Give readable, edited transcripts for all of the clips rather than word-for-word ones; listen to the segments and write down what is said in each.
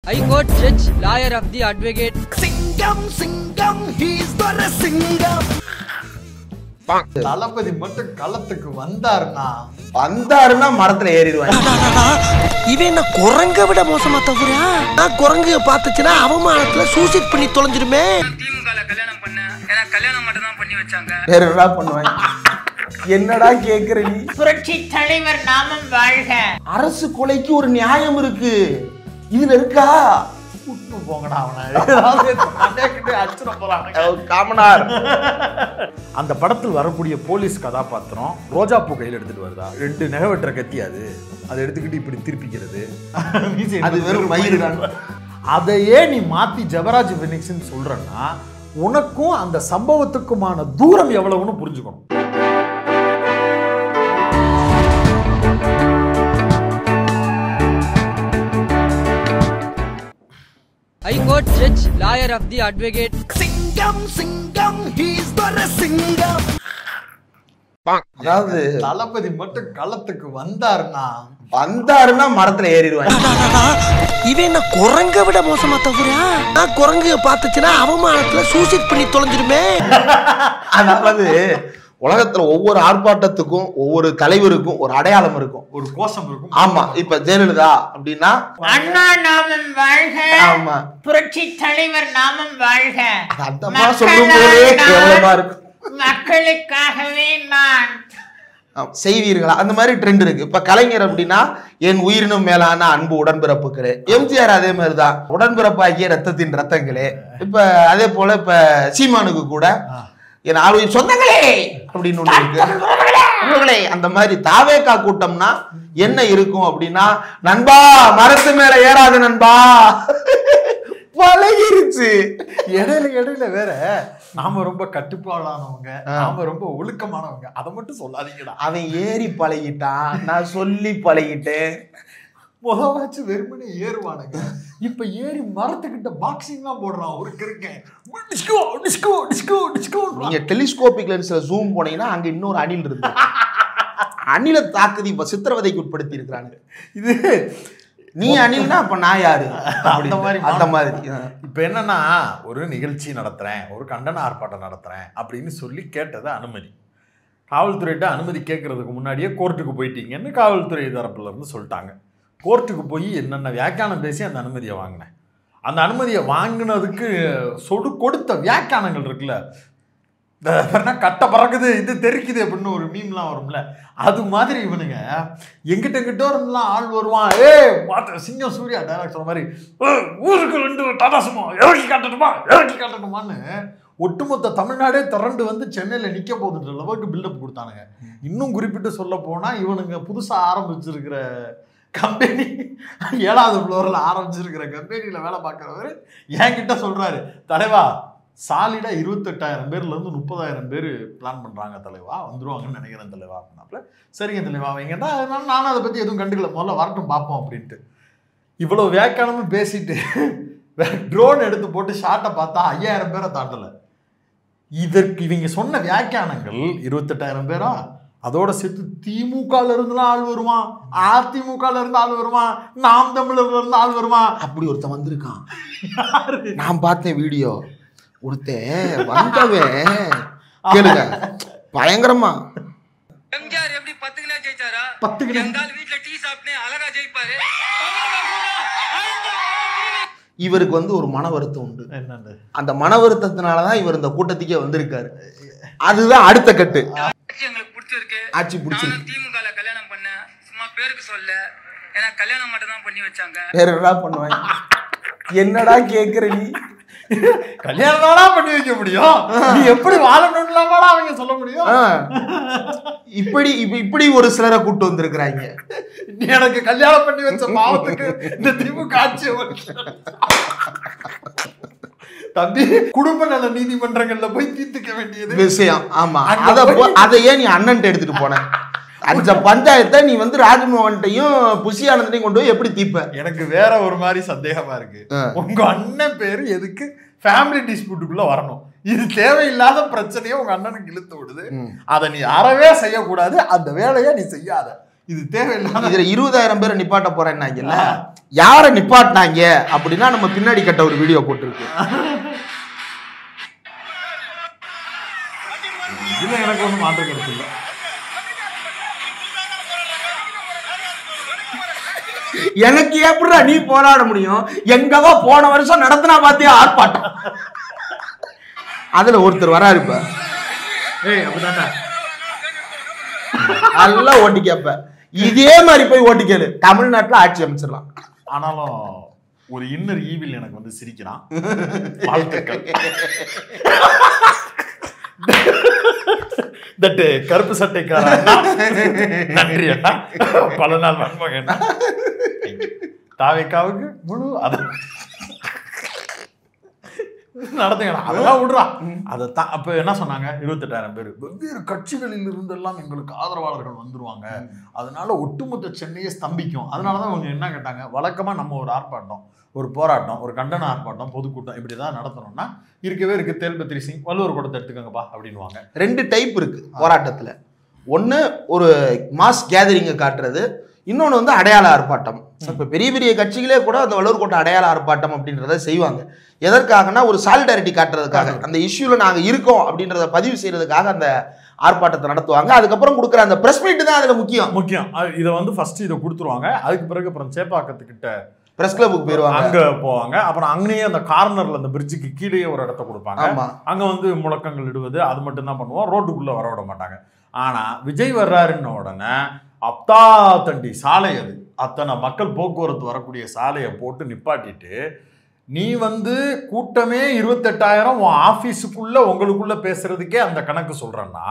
High Court Judge, lawyer of the advocate. Singam, he's the Singam. தளபதி மட்டும் களத்துக்கு வந்தாருன்னா மரத்துல ஏறிடுவாங்க. இவன் என்ன குரங்க விட மோசமா தகுறியா? நான் குரங்கு பாத்துச்சுன்னா அவமானத்துல சூசைட் பண்ணி தொலைஞ்சிருமே. திமுகல கல்யாணம் பண்ண ஏன்னா கல்யாணம் மட்டும் தான் பண்ணி வச்சாங்க. வேற என்ன பண்ணுவாங்க? என்னடா கேக்குற நீ? புரட்சி தலைவர் நாமம் வாழ்க. அரசு கொலைக்கு ஒரு நியாயம் இருக்கு, இதுல இருக்கா? கூட்டு போங்கடா அவனை. காமனார். அந்த படத்தில் வரக்கூடிய போலீஸ் கதாபாத்திரம் ரோஜா பூ கையில் எடுத்துட்டு வருதா? 2 நெகவெற்ற கத்தி அதை எடுத்துக்கிட்டு இப்படி திருப்பிக்கிறது. அது வெறும் மயிறு தான். அதையே நீ மாத்தி ஜெபராஜ் ஃபெனிக்ஸ்னு சொல்றன்னா உனக்கும் அந்த சம்பவத்துக்குமான தூரம் எவ்வளவுன்னு புரிஞ்சுக்கணும். High Court Judge, lawyer of the advocate. Singam, he's the Singam. அதாவது தளபதி மட்டும் களத்துக்கு வந்தாருன்னா மரத்துல ஏறிடுவாங்க. இவன் என்ன குரங்க விட மோசமா தகுறியா? நான் குரங்கு பாத்துச்சுன்னா அவமானத்துல சூசைட் பண்ணி தொலைஞ்சிருமே. அதாவது உலகத்துல ஒவ்வொரு ஆர்ப்பாட்டத்துக்கும் ஒவ்வொரு தலைவருக்கும் ஒரு அடையாளம் இருக்கும், ஒரு கோஷம் இருக்கும். ஆமா, இப்ப ஜெயலலிதா அப்படின்னா அண்ணா நாமம் வாழ்க. ஆமா, புரட்சி தலைவர் நாமம் வாழ்க. அந்தமா சொல்லும் போதே கேவலமா இருக்கும். மக்களுக்காகவே நான் செய்வீர்களா? அந்த மாதிரி ட்ரெண்ட் இருக்கு. இப்ப கலைஞர் அப்படின்னா என் உயிரினும் மேலான அன்பு உடன்பிறப்புகளே. எம்ஜிஆர் அதே மாதிரிதான், உடன்பிறப்பாகிய ரத்தத்தின் ரத்தங்களே. இப்ப அதே போல இப்ப சீமானுக்கு கூட என் ஆளுநர் சொந்தங்களே அப்படின்னு ஒண்ணு இருக்கு. அந்த மாதிரி தாவேகா கூட்டம்னா என்ன இருக்கும் அப்படின்னா, நண்பா மரத்து மேல ஏறாது நண்பா, பழகிருச்சு. இடையில வேற நாம ரொம்ப கட்டுப்பாடானவங்க, நாம ரொம்ப ஒழுக்கமானவங்க, அதை மட்டும் சொல்லாதீங்கடா. அவன் ஏறி பழகிட்டான், நான் சொல்லி பழகிட்டேன். முதவாச்சு வெறுமனே ஏறுவானுங்க, இப்ப ஏறி மரத்துக்கிட்ட பாக்ஸிங் தான் போடுறான். ஒரு கிருக்கேன் நீங்க டெலிஸ்கோபிக் லென்ஸ்ல ஜூம் போனீங்கன்னா அங்க இன்னொரு அணில் இருக்கு. அணில தாக்குதி இப்ப சித்திரவதைக்கு உட்படுத்தி இருக்கிறாங்க. இது நீ அணில்னா அப்ப நான் யாரு? அந்த மாதிரி. இப்ப என்னன்னா, ஒரு நிகழ்ச்சி நடத்துறேன், ஒரு கண்டன ஆர்ப்பாட்டம் நடத்துறேன் அப்படின்னு சொல்லி கேட்டது அனுமதி. காவல்துறையிட்ட அனுமதி கேட்கறதுக்கு முன்னாடியே கோர்ட்டுக்கு போயிட்டீங்கன்னு காவல்துறை தரப்புல இருந்து சொல்லிட்டாங்க. கோர்ட்டுக்கு போய் என்னென்ன வியாக்கியானம் பேசி அந்த அனுமதியை வாங்கினேன். அந்த அனுமதியை வாங்கினதுக்கு கொடுத்த வியாக்கியானங்கள் இருக்குல்ல, கட்ட பறக்குது, இது தெரிக்குது அப்படின்னு ஒரு மீம்லாம் வரும்ல, அது மாதிரி இவனுங்க எங்கிட்ட இருந்தெல்லாம் ஆள் வருவான். சிங்கம் சூர்யா டைலாக் சொல்ற மாதிரி ஊருக்கு 2 டாடா சும்மா இறக்கி காட்டணுமான்னு ஒட்டுமொத்த தமிழ்நாடே திரண்டு வந்து சென்னையில் நிற்க போகுதுன்ற அளவுக்கு பில்டப் கொடுத்தானுங்க. இன்னும் குறிப்பிட்டு சொல்ல போனா இவனுங்க புதுசாக ஆரம்பிச்சிருக்கிற கம்பெனி, 7வது ஃப்ளோரில் ஆரம்பிச்சிருக்கிற கம்பெனியில் வேலை பார்க்குறவர் என்கிட்ட சொல்கிறாரு, தலைவா சாலிடாக 28,000 பேர்லேருந்து 30,000 பேர் பிளான் பண்ணுறாங்க தலைவா, வந்துடுவாங்கன்னு நினைக்கிறேன் தலைவா அப்படின்னாப்புல. சரிங்க தலைவா வைங்கடா, அதனால நானும் அதை பற்றி எதுவும் கண்டுக்கல, முதல்ல வரட்டும் பார்ப்போம் அப்படின்ட்டு. இவ்வளோ வியாக்கியானமும் பேசிட்டு ட்ரோன் எடுத்து போட்டு ஷாட்டை பார்த்தா 5,000 பேரை தாண்டலை. இதற்கு இவங்க சொன்ன வியாக்கியானங்கள் 28,000 பேரா, அதோட சேர்த்து திமுகல இருந்துலாம் ஆள் வருவான், அதிமுகல இருந்து ஆள் வருவான், நாம் தமிழர்ல இருந்து ஆள் வருவான். அப்படி ஒருத்தன் வந்திருக்கான், நான் பார்த்தேன் வீடியோ. ஒருத்தன் வந்தவன் கேளுங்க, பயங்கரமா. எம்ஜிஆர் எப்படி 10 கிலோ ஜெயிச்சாரா? 10 கிலோ எங்கால் வீட்ல டீ சாப்பிட்டே அழகா ஜெயிப்பாரு. இவருக்கு வந்து ஒரு மன வருத்தம் உண்டு. என்னன்னு, அந்த மன வருத்தத்தினாலதான் இவர் இந்த கூட்டத்துக்கே வந்திருக்காரு. அதுதான் அடுத்த கட்டு. எங்களுக்கு பிடிச்சிருக்கு, ஆட்சி பிடிச்சிருக்கு. திமுகல கல்யாணம் பண்ண சும்மா பேருக்கு சொல்ல, ஏன்னா கல்யாணம் மட்டும் தான் பண்ணி வச்சாங்க. வேற என்னடா பண்ணுவாங்க? என்னடா கேக்குற நீ? கல்யாணம் தானா பண்ணி வைக்க முடியும், நீ எப்படி வாழணும்லாமாடா அவங்க சொல்ல முடியும்? இப்படி ஒரு சிலரை கூட்டு வந்திருக்கிறாங்க. நீ எனக்கு கல்யாணம் பண்ணி வச்ச பாவத்துக்கு இந்த திமுக ஆட்சி தம்பி, குடும்ப நல நீதிமன்றங்கள்ல போய் தீர்த்துக்க வேண்டியது விஷயம். ஆமா, அதையே நீ அண்ணன் எடுத்துட்டு போன. அந்த பஞ்சாயத்தை நீ வந்து ராஜ்மோகன்ட்டையும் புஷி ஆனந்தையும் கொண்டு போய் எப்படி தீர்ப்ப? எனக்கு வேற ஒரு மாதிரி சந்தேகமா இருக்கு. உங்க அண்ணன் பேரு எதுக்கு ஃபேமிலி டிஸ்பியூட்டுக்குள்ள வரணும்? இது தேவையில்லாத பிரச்சனையை உங்க அண்ணனுக்கு இழுத்து விடுது. அதை நீ அறவே செய்யக்கூடாது, அந்த வேலையை நீ செய்யாத. இது தேவையில்லாத. இதுல 20,000 பேரை நிப்பாட்ட போறேன்னாங்கல்ல, யார நிப்பாட்டினாங்க அப்படின்னா நம்ம பின்னாடி கட்ட ஒரு வீடியோ போட்டுருக்கு. இதுல எனக்கு ஒன்றும் மாற்ற கருத்து இல்லை. எனக்கு எப்படிடா நீ போராட முடியும்? எங்கவோ போன வருஷம் நடத்தினா பாத்தியா ஆர்ப்பாட்டம். அதுல ஒருத்தர் வராரு இப்ப, அப்படிதானே நல்லா ஓட்டி கேப்ப, இதே மாதிரி போய் ஓட்டி கேளு, தமிழ்நாட்டுல ஆட்சி அமைச்சிடலாம். ஆனாலும் ஒரு இன்னர் ஈவில் எனக்கு வந்து சிரிக்கிறான். வாழ்த்துக்கள். தட்டு கருப்பு சட்டைக்காரன் நன்றி அண்ணா, பல நாள் வன்மகன். தாவேக்காவுக்கு முழு அது நடத்துங்க, அதெல்லாம் விடுறா. அதைத்தான் அப்ப என்ன சொன்னாங்க, 28,000 பேர் வெவ்வேறு கட்சிகளில் இருந்து எல்லாம் எங்களுக்கு ஆதரவாளர்கள் வந்துருவாங்க, அதனால ஒட்டுமொத்த சென்னையே ஸ்தம்பிக்கும். அதனாலதான் அவங்க என்ன கேட்டாங்க, வழக்கமா நம்ம ஒரு ஆர்ப்பாட்டம், ஒரு போராட்டம், ஒரு கண்டன ஆர்ப்பாட்டம், பொதுக்கூட்டம் இப்படிதான் நடத்தணும்னா இருக்கவே இருக்கு தேல்பத்ரி சிங் வள்ளுவர் கூட்டத்தை எடுத்துக்கங்கப்பா அப்படின்வாங்க. 2 டைப் இருக்கு போராட்டத்துல. ஒண்ணு ஒரு மாஸ் கேதரிங்கை காட்டுறது, இன்னொன்று வந்து அடையாள ஆர்ப்பாட்டம். இப்போ பெரிய பெரிய கட்சிகளே கூட அந்த வள்ளுவர் கோட்டை அடையாள ஆர்ப்பாட்டம் அப்படின்றத செய்வாங்க. எதற்காகனா ஒரு சாலிடாரிட்டி காட்டுறதுக்காக, அந்த இஷ்யூல நாங்கள் இருக்கோம் அப்படின்றத பதிவு செய்யறதுக்காக அந்த ஆர்ப்பாட்டத்தை நடத்துவாங்க. அதுக்கப்புறம் கொடுக்குற அந்த பிரஸ் மீட் தான் அதுல முக்கியம். இதை வந்து ஃபர்ஸ்ட் இதை கொடுத்துருவாங்க. அதுக்கு பிறகு அப்புறம் சேப்பாக்கத்துக்கிட்ட பிரஸ் கிளப்புக்கு போயிருவாங்க, அங்க போவாங்க. அப்புறம் அங்கேயே அந்த கார்னர்ல அந்த பிரிட்ஜுக்கு கீழே ஒரு இடத்த கொடுப்பாங்க. அங்க வந்து முழக்கங்கள் இடுவது அது மட்டும் தான் பண்ணுவோம், ரோட்டுக்குள்ள வர விட மாட்டாங்க. ஆனா விஜய் வர்றாருன்ன உடனே அப்தா தண்டி சாலை, அது அத்தனை மக்கள் போக்குவரத்து வரக்கூடிய சாலையை போட்டு நிப்பாட்டிட்டு, நீ வந்து கூட்டமே 28,000 உன் ஆஃபீஸுக்குள்ள உங்களுக்குள்ள பேசுறதுக்கே அந்த கணக்கு சொல்றேன்னா,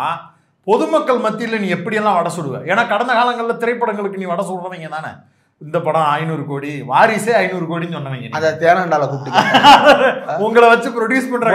பொதுமக்கள் மத்தியில் நீ எப்படியெல்லாம் வடை சுடுவ? ஏன்னா கடந்த காலங்களில் திரைப்படங்களுக்கு நீ வடை சுடுறவங்க தானே. இந்த படம் 500 கோடி, வாரிசே 500 கோடின்னு சொன்னவங்க, அதை தேனாண்டால கூப்பிட்டு உங்களை வச்சு ப்ரொடியூஸ் பண்ற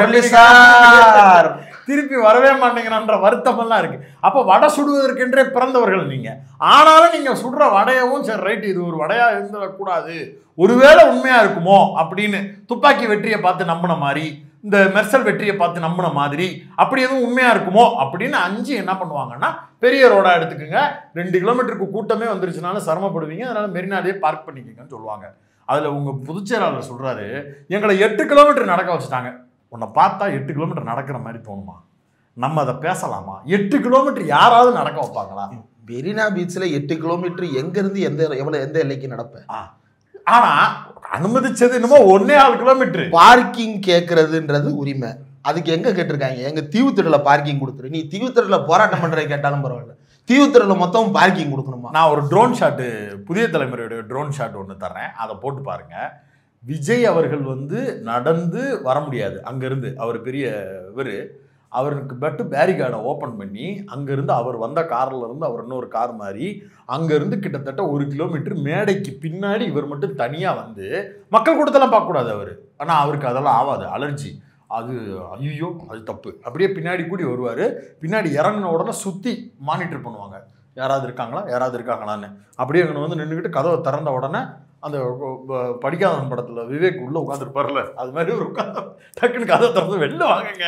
திருப்பி வரவே மாட்டேங்கிறான்ற வருத்தம் எல்லாம் இருக்கு. அப்ப வடை சுடுவதற்கென்றே பிறந்தவர்கள் நீங்க. ஆனாலும் நீங்க சுடுற வடையவும் சரி ரைட், இது ஒரு வடையா இருந்துடக்கூடாது, ஒருவேளை உண்மையா இருக்குமோ அப்படின்னு துப்பாக்கி வெற்றியை பார்த்து நம்பின மாதிரி, இந்த மெர்சல் வெற்றியை பார்த்து நம்பின மாதிரி, அப்படி எதுவும் உண்மையா இருக்குமோ அப்படின்னு அஞ்சு என்ன பண்ணுவாங்கன்னா, பெரிய ரோடா எடுத்துக்கோங்க, 2 கிலோமீட்டருக்கு கூட்டமே வந்துருச்சுனாலும் சிரமப்படுவீங்க, அதனால மெரினாலே பார்க் பண்ணிக்கங்கன்னு சொல்லுவாங்க. அதுல உங்க பொதுச்செயலாளர் சொல்றாரு, எங்களை 8 கிலோமீட்டர் நடக்க வச்சுட்டாங்க. உன்னை பார்த்தா 8 கிலோமீட்டர் நடக்கிற மாதிரி தோணுமா? நம்ம அதை பேசலாமா? 8 கிலோமீட்டர் யாராவது நடக்க வைப்பாங்களா? மெரினா பீச்ல 8 கிலோமீட்டர் எங்க இருந்து எந்த எல்லைக்கு நடப்பேன்? ஆனா அனுமதிச்சது என்னமோ 1.25 கிலோமீட்டர். பார்க்கிங் கேட்கறதுன்றது உரிமை. அதுக்கு எங்க கேட்டிருக்காங்க? எங்க தீவுத்திடல பார்க்கிங் கொடுத்துரு. நீ தீவுத்திடல போராட்டம் பண்றதை கேட்டாலும் பரவாயில்ல, தீவுத்திடல மொத்தம் பார்க்கிங் கொடுக்கணுமா? நான் ஒரு ட்ரோன் ஷாட்டு, புதிய தலைமுறையோட ட்ரோன் ஷாட் ஒன்று தர்றேன், அதை போட்டு பாருங்க. விஜய் அவர்கள் வந்து நடந்து வர முடியாது அங்கிருந்து, அவர் பெரிய இவர், அவருக்கு பட்டு பேரிகார்டை ஓப்பன் பண்ணி அங்கேருந்து அவர் வந்த காரில் இருந்து அவர் இன்னொரு கார் மாதிரி அங்கேருந்து கிட்டத்தட்ட 1 கிலோமீட்டர் மேடைக்கு பின்னாடி இவர் மட்டும் தனியாக வந்து மக்கள் கூட்டத்தெல்லாம் பார்க்கக்கூடாது அவர். ஆனால் அவருக்கு அதெல்லாம் ஆகாது, அலர்ஜி. அது ஐயோ அது தப்பு. அப்படியே பின்னாடி கூடி வருவார். பின்னாடி இறங்கின உடனே சுற்றி மானிட்டர் பண்ணுவாங்க, யாராவது இருக்காங்களான்னு. அப்படியே அங்கே வந்து நின்றுக்கிட்டு கதவை திறந்த உடனே அந்த படிக்காதவன் படத்தில் விவேக் உள்ளே உட்காந்துருப்பார்ல, அது மாதிரி ஒரு உட்காந்து டக்குன்னு கதவை திறந்து வெளில வாங்குங்க,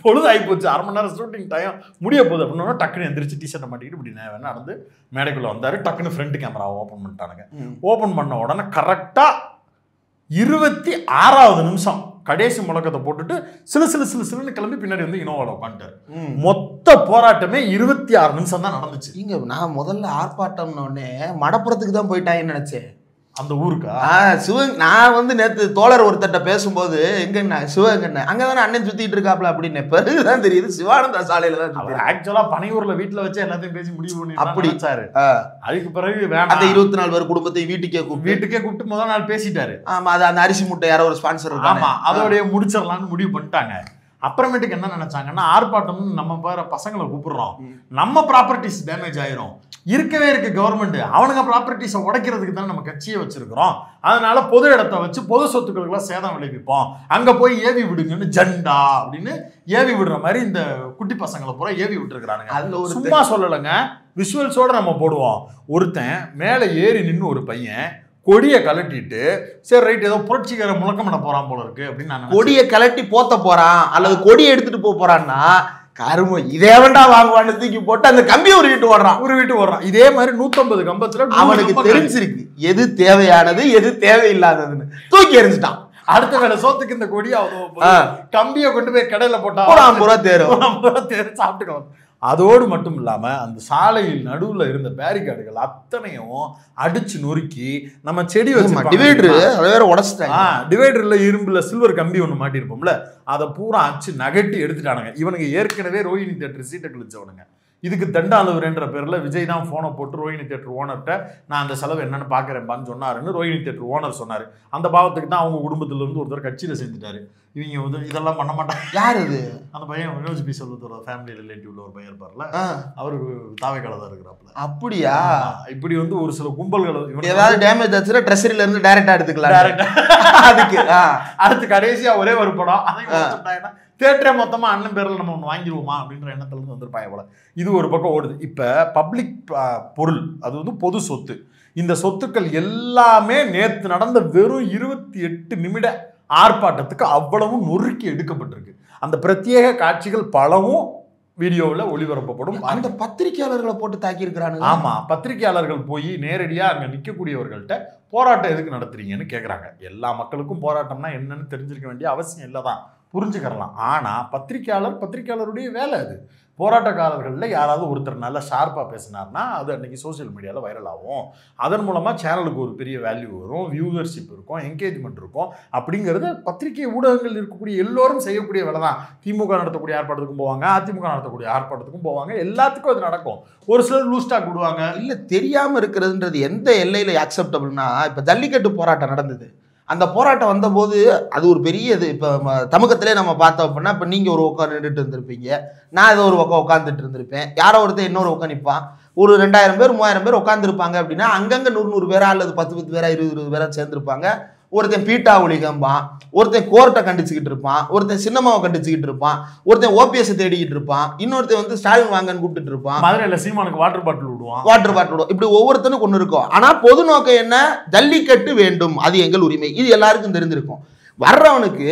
பொழுது ஆகிப்போச்சு, 1/2 மணி நேரம் ஷூட்டிங் டைம் முடிய போகுது அப்படின்னா டக்குன்னு எந்திரிச்சு டிஷர்ட்டை மாட்டிக்கிட்டு இப்படி நடந்து மேடைக்குள்ளே வந்தார். டக்குன்னு ஃப்ரண்ட் கேமராவை ஓப்பன் பண்ணிட்டானுங்க. ஓப்பன் பண்ண உடனே கரெக்டாக 26வது நிமிஷம் கடைசி முழக்கத்தை போட்டுட்டு சிலுன்னு கிளம்பி பின்னாடி வந்து இனோவாவில் உட்காந்துட்டார். மொத்த போராட்டமே 26 நிமிஷம் தான் நடந்துச்சு. இங்க நான் முதல்ல ஆர்ப்பாட்டம்னு உடனே மடப்புறத்துக்கு தான் போயிட்டாங்கன்னு நினைச்சேன். அந்த ஊருக்கா? நான் வந்து நேற்று தோழர் ஒருத்தட்ட பேசும்போது எங்கண்ணா சிவகண்ண அங்கதானே அண்ணன் சுத்திட்டு இருக்காப்ல அப்படின்னு பிறகுதான் தெரியுது சிவானந்தா சாலையில தான். அவர் ஆக்சுவலா பனையூர்ல வீட்டுல வச்சு எல்லாத்தையும் பேசி முடிவு பண்ணி அப்படி வச்சாரு. அதுக்கு பிறகு அந்த 24 பேர் குடும்பத்தையும் வீட்டுக்கே கூப்பிட்டு முதல் நாள் பேசிட்டாரு. ஆமா, அது அந்த அரிசி முட்டை யாரோ ஒரு ஸ்பான்சர், ஆமா, அதோடைய முடிச்சிடலாம்னு முடிவு பண்ணிட்டாங்க. அப்புறமேட்டுக்கு என்ன நினைச்சாங்கன்னா, ஆர்ப்பாட்டம்னு நம்ம பாரு பசங்களை கூப்பிடுறோம், நம்ம ப்ராப்பர்ட்டிஸ் டேமேஜ் ஆயிரும், இருக்கவே இருக்கு கவர்மெண்ட், அவனுங்க ப்ராப்பர்ட்டிஸை உடைக்கிறதுக்கு தான் நம்ம கட்சியை வச்சிருக்கிறோம், அதனால பொது இடத்தை வச்சு பொது சொத்துக்களுக்கெல்லாம் சேதம் விளைவிப்போம், அங்க போய் ஏவி விடுங்கன்னு ஜெண்டா அப்படின்னு ஏவி விடுற மாதிரி இந்த குட்டி பசங்களை பூரா ஏவி விட்டுருக்கானுங்க. அதுல ஒரு சும்மா சொல்லலைங்க, விஷுவல்ஸோட நம்ம போடுவோம். ஒருத்தன் மேல ஏறி நின்று ஒரு பையன் கொடியை கலட்டிட்டு சரி ரைட் ஏதோ புரட்சிகர முழக்கம் பண்ண போறான் போல இருக்கு அப்படின்னு நான், கொடியை கலட்டி போத்த போறான் அல்லது கொடியை எடுத்துட்டு போறான்னா கரும இதே வேண்டா வாங்குவான்னு தூக்கி போட்டு அந்த கம்பியை உருவிட்டு ஓடுறான். இதே மாதிரி 150 கம்பத்துல அவனுக்கு தெரிஞ்சிருக்கு எது தேவையானது எது தேவையில்லாததுன்னு, தூக்கி எறிஞ்சிட்டான். அடுத்த வேலை சோத்துக்கு இந்த கொடியா கம்பியை கொண்டு போய் கடையில போட்டா 50 ரூபா தேரும் சாப்பிட்டுக்கலாம். அதோடு மட்டும் இல்லாம அந்த சாலையில் நடுவுல இருந்த பேரிகார்டுகள் அத்தனையும் அடிச்சு நொறுக்கி நம்ம செடி வச்சு டிவைடர்ல இரும்புல சில்வர் கம்பி ஒண்ணு மாட்டிருப்போம்ல, அதை பூரா அச்சு நகட்டி எடுத்துட்டானுங்க. இவனுக்கு ஏற்கனவே ரோஹிணி தியேட்டர் சீட்டை கிழிச்சவனுங்க. இதுக்கு தண்டாளுவரேன்ற பேர்ல விஜய் தான் போனை போட்டு ரோஹிணி தியேட்டர் ஓனர்கிட்ட நான் அந்த செலவு என்னன்னு பாக்குறேன்பான்னு சொன்னாருன்னு ரோஹிணி தியேட்டர் ஓனர் சொன்னாரு. அந்த பாவத்துக்கு தான் அவங்க குடும்பத்துல இருந்து ஒருத்தர் கட்சியில சேர்ந்துட்டாரு. இவங்க வந்து இதெல்லாம் பண்ண மாட்டாங்க. யார் இது? அந்த பையன் வினோஜ் பி செல்வத்தோட ஃபேமிலி ரிலேட்டிவ்ல ஒரு பையன் இருப்பார்ல, அவருக்கு தாவைக்கால தான் இருக்கிறாப்ல. அப்படியா? இப்படி வந்து ஒரு சில கும்பல்கள் ஏதாவது டேமேஜ் ஆச்சுன்னா ட்ரெஸரியில இருந்து டைரக்டா எடுத்துக்கலாம். அதுக்கு அடுத்து கடைசியா ஒரே ஒரு படம் அதை தேட்டரே மொத்தமா அண்ணன் பேர்ல நம்ம ஒன்று வாங்கிடுவோமா அப்படின்ற எண்ணத்துல இருந்து வந்திருப்பாங்க போல. இது ஒரு பக்கம் ஓடுது. இப்ப பப்ளிக் பொருள், அது வந்து பொது சொத்து. இந்த சொத்துக்கள் எல்லாமே நேற்று நடந்த வெறும் 28 நிமிட ஆர்ப்பாட்டத்துக்கு அவ்வளவும் நொறுக்கி எடுக்கப்பட்டிருக்கு. அந்த பிரத்யேக காட்சிகள் பலவும் வீடியோவில் ஒளிபரப்பப்படும். அந்த பத்திரிகையாளர்களை போட்டு தாக்கி இருக்கிறாங்க. ஆமா, பத்திரிகையாளர்கள் போய் நேரடியா அங்க நிற்கக்கூடியவர்கள்ட்ட போராட்டம் எதுக்கு நடத்துறீங்கன்னு கேட்குறாங்க. எல்லா மக்களுக்கும் போராட்டம்னா என்னன்னு தெரிஞ்சிருக்க வேண்டிய அவசியம் இல்லை தான், புரிஞ்சுக்கிறலாம். ஆனா பத்திரிகையாளருடைய வேலை அது. போராட்டக்காரர்களில் யாராவது ஒருத்தர் நல்லா ஷார்ப்பாக பேசினார்னா அது அன்றைக்கி சோசியல் மீடியாவில் வைரல் ஆகும். அதன் மூலமாக சேனலுக்கு ஒரு பெரிய வேல்யூ வரும், வியூவர்ஷிப் இருக்கும், என்கேஜ்மெண்ட் இருக்கும். அப்படிங்கிறது பத்திரிகை ஊடகங்கள் இருக்கக்கூடிய எல்லோரும் செய்யக்கூடிய வேலை தான். திமுக நடத்தக்கூடிய ஆர்ப்பாட்டத்துக்கும் போவாங்க, அதிமுக நடத்தக்கூடிய ஆர்ப்பாட்டத்துக்கும் போவாங்க, எல்லாத்துக்கும் அது நடக்கும். ஒரு சிலர் லூஸ் டாக் விடுவாங்க. இல்லை, தெரியாமல் இருக்கிறதுன்றது எந்த எல்லையில் அக்செப்டபிள்னா, இப்போ ஜல்லிக்கட்டு போராட்டம் நடந்தது. அந்த போராட்டம் வந்தபோது அது ஒரு பெரிய இது. இப்போ தமிழகத்திலே நம்ம பார்த்தோம் அப்படின்னா, இப்போ நீங்கள் ஒரு பக்கம் நின்றுட்டு இருந்திருப்பீங்க, நான் ஏதோ ஒரு பக்கம் உட்காந்துட்டு இருந்திருப்பேன், யாரோ ஒருத்தர் இன்னொரு பக்கம் நிற்பான், ஒரு 2000 பேர் 3000 பேர் உட்காந்துருப்பாங்க. அப்படின்னா அங்கங்கே 100 பேரா அல்லது 10 பேரா 20 பேரா சேர்ந்துருப்பாங்க. ஒருத்தன் பீட்டா ஒளிகம்பான், ஒருத்தன் கோர்ட்டை கண்டிச்சுக்கிட்டு இருப்பான், ஒருத்தன் சின்னம்மாவை கண்டிச்சுக்கிட்டு இருப்பான், ஒருத்தன் ஓபிஎஸ் தேடிக்கிட்டு இருப்பான், இன்னொருத்தன் வந்து ஸ்டாலின் வாங்கன்னு கூப்பிட்டு இருப்பான், மதுரையில் சீமானுக்கு வாட்டர் பாட்டில் விடுவான். இப்படி ஒவ்வொருத்தனுக்கு ஒன்று இருக்கும். ஆனால் பொது நோக்கம் என்ன? ஜல்லிக்கட்டு வேண்டும், அது எங்கள் உரிமை. இது எல்லாருக்கும் தெரிஞ்சிருக்கும். வர்றவனுக்கு